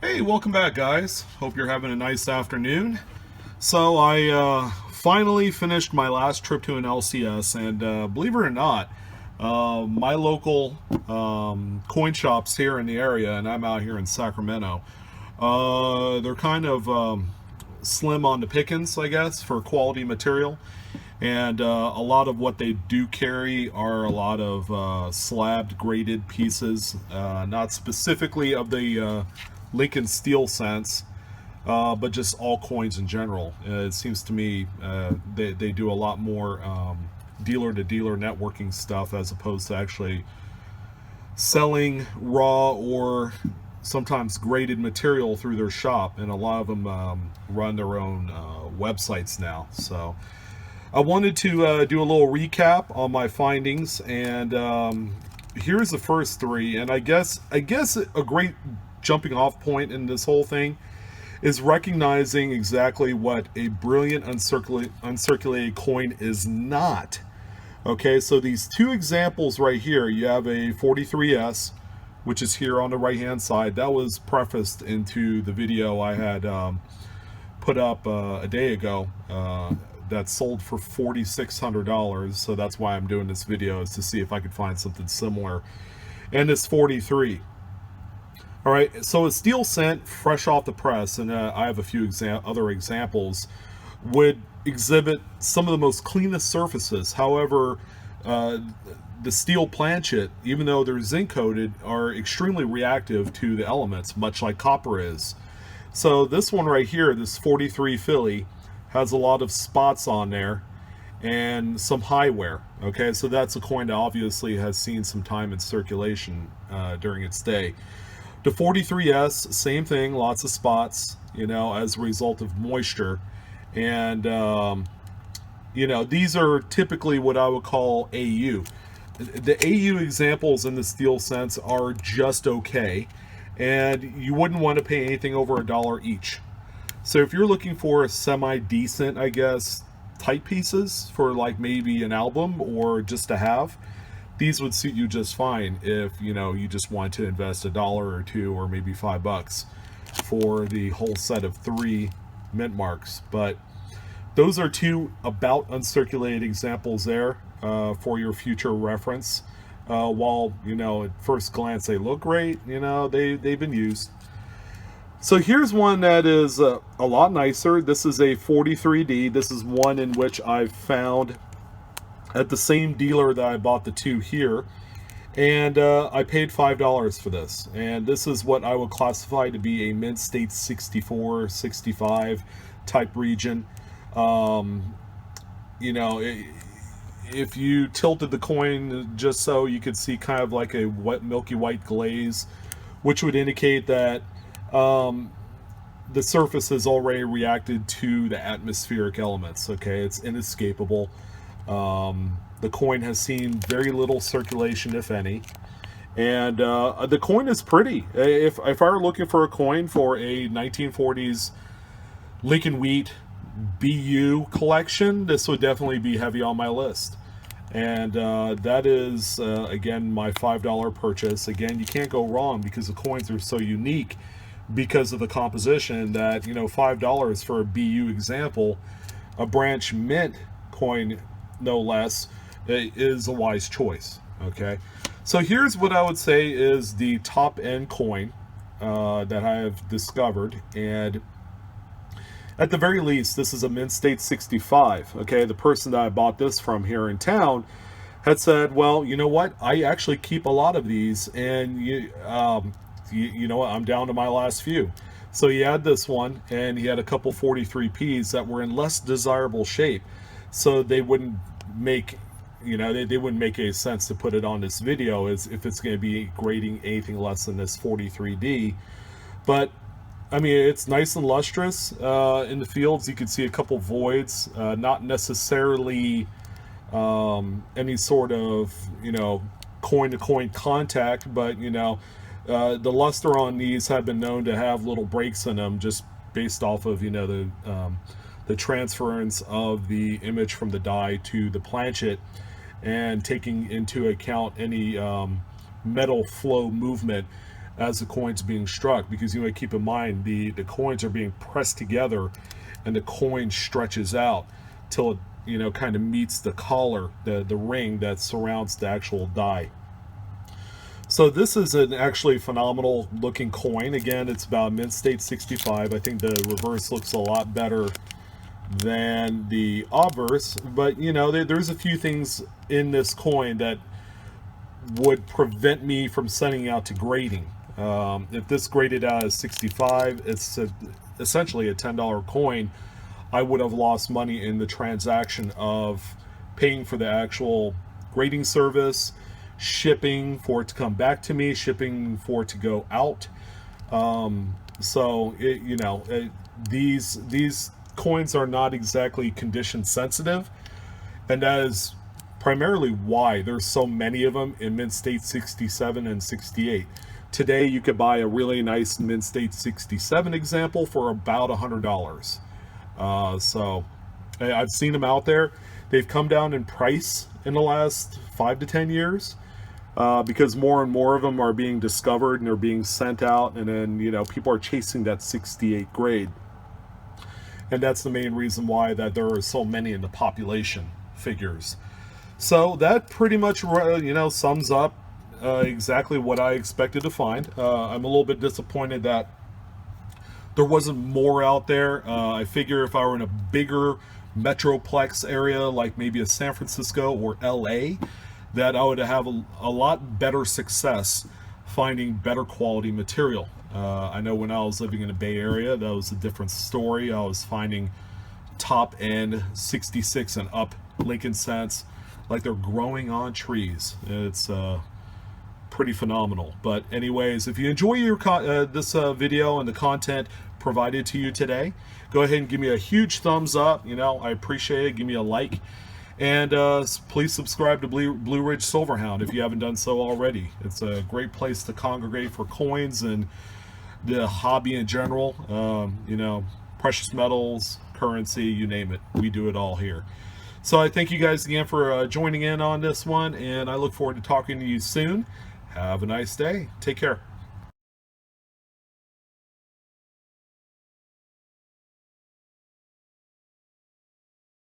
Hey, welcome back, guys. Hope you're having a nice afternoon. So I finally finished my last trip to an LCS, and believe it or not, my local coin shops here in the area, and I'm out here in Sacramento, they're kind of slim on the pickings, I guess, for quality material. And a lot of what they do carry are a lot of slabbed, graded pieces, not specifically of the Lincoln steel sense, but just all coins in general. It seems to me they do a lot more dealer-to-dealer networking stuff as opposed to actually selling raw or sometimes graded material through their shop. And a lot of them run their own websites now. So I wanted to do a little recap on my findings, and here's the first three. And I guess a great jumping off point in this whole thing is recognizing exactly what a brilliant uncirculated coin is not. Okay, so these two examples right here, you have a 43S, which is here on the right hand side. That was prefaced into the video I had put up a day ago. That sold for $4,600, so that's why I'm doing this video, is to see if I could find something similar. And it's 43. All right, so a steel cent, fresh off the press, and I have a few other examples, would exhibit some of the most cleanest surfaces. However, the steel planchet, even though they're zinc coated, are extremely reactive to the elements, much like copper is. So this one right here, this 43 Philly, has a lot of spots on there and some high wear. Okay, so that's a coin that obviously has seen some time in circulation during its day. The 43S, same thing, lots of spots, as a result of moisture. And, these are typically what I would call AU. The AU examples in the steel sense are just okay. And you wouldn't want to pay anything over $1 each. So if you're looking for a semi-decent, I guess, type pieces for like maybe an album or just to have, these would suit you just fine if you just want to invest $1 or $2 or maybe $5 for the whole set of 3 mint marks. But those are two about uncirculated examples there for your future reference. While at first glance they look great, they've been used. So here's one that is a lot nicer. This is a 43D. This is one in which I've found at the same dealer that I bought the two here, and I paid $5 for this. And this is what I would classify to be a mint state 64, 65 type region. If you tilted the coin just so you could see kind of like a wet milky white glaze, which would indicate that the surface has already reacted to the atmospheric elements. Okay, it's inescapable. The coin has seen very little circulation, if any, and the coin is pretty. If I were looking for a coin for a 1940s Lincoln Wheat BU collection, this would definitely be heavy on my list. And that is, again, my $5 purchase. Again, you can't go wrong because the coins are so unique because of the composition that, $5 for a BU example, a branch mint coin, no less, is a wise choice. Okay, so here's what I would say is the top end coin that I have discovered, and at the very least this is a mint state 65. Okay, the person that I bought this from here in town had said, well, you know what, I actually keep a lot of these, and you know what, I'm down to my last few. So he had this one, and he had a couple 43Ps that were in less desirable shape, so they wouldn't make they wouldn't make any sense to put it on this video as if it's going to be grading anything less than this 43D. But I mean, it's nice and lustrous. In the fields you can see a couple voids, not necessarily any sort of coin to coin contact, but the luster on these have been known to have little breaks in them, just based off of the transference of the image from the die to the planchet, and taking into account any metal flow movement as the coin's being struck, because you want to keep in mind the coins are being pressed together and the coin stretches out till it, you know, kind of meets the collar, the ring that surrounds the actual die. So this is an actually phenomenal looking coin. Again, it's about mint state 65. I think the reverse looks a lot better than the obverse, but you know, there's a few things in this coin that would prevent me from sending out to grading. If this graded out as 65, it's essentially a $10 coin. I would have lost money in the transaction of paying for the actual grading service, shipping for it to come back to me, shipping for it to go out. So these coins are not exactly condition sensitive, and that is primarily why there's so many of them in mint state 67 and 68. Today you could buy a really nice mint state 67 example for about $100. So I've seen them out there. They've come down in price in the last 5 to 10 years because more and more of them are being discovered and they're being sent out, and then, you know, people are chasing that 68 grade. And that's the main reason why that there are so many in the population figures. So that pretty much, you know, sums up exactly what I expected to find. I'm a little bit disappointed that there wasn't more out there. I figure if I were in a bigger metroplex area, like maybe a San Francisco or LA, that I would have a lot better success finding better quality material. I know when I was living in the Bay Area, that was a different story. I was finding top end 66 and up Lincoln cents like they're growing on trees. It's pretty phenomenal. But anyways, if you enjoy this video and the content provided to you today, go ahead and give me a huge thumbs up. You know, I appreciate it. Give me a like. And please subscribe to Blue Ridge Silverhound if you haven't done so already. It's a great place to congregate for coins and the hobby in general. You know, precious metals, currency, you name it. We do it all here. So I thank you guys again for joining in on this one, and I look forward to talking to you soon. Have a nice day. Take care.